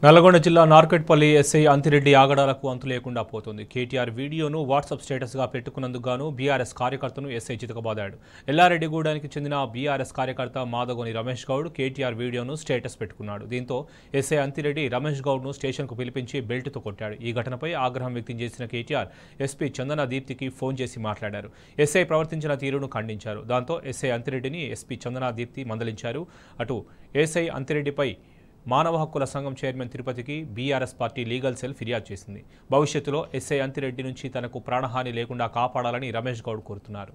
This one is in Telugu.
నల్లగొండ జిల్లా నార్కెట్పల్లి ఎస్ఐ అంతిరెడ్డి ఆగడాలకు అంతు లేకుండా పోతుంది. కేటీఆర్ వీడియోను వాట్సాప్ స్టేటస్గా పెట్టుకున్నందుకు గాను బీఆర్ఎస్ కార్యకర్తను ఎస్ఐ చితకబాదాడు. ఎల్లారెడ్డిగూడానికి చెందిన బీఆర్ఎస్ కార్యకర్త మాదగోని రమేష్ గౌడ్ కేటీఆర్ వీడియోను స్టేటస్ పెట్టుకున్నాడు. దీంతో ఎస్ఐ అంతిరెడ్డి రమేష్ గౌడ్ను స్టేషన్కు పిలిపించి బెల్ట్తో కొట్టాడు. ఈ ఘటనపై ఆగ్రహం వ్యక్తం చేసిన కేటీఆర్ ఎస్పీ చందన దీప్తికి ఫోన్ చేసి మాట్లాడారు. ఎస్ఐ ప్రవర్తించిన తీరును ఖండించారు. దాంతో ఎస్ఐ అంతిరెడ్డిని ఎస్పీ చందన దీప్తి మందలించారు. అటు ఎస్ఐ అంతిరెడ్డిపై మానవ హక్కుల సంఘం చైర్మన్ తిరుపతికి బీఆర్ఎస్ పార్టీ లీగల్ సెల్ ఫిర్యాదు చేసింది. భవిష్యత్తులో ఎస్ఐ అంతిరెడ్డి నుంచి తనకు ప్రాణహాని లేకుండా కాపాడాలని రమేష్ గౌడ్ కోరుతున్నారు.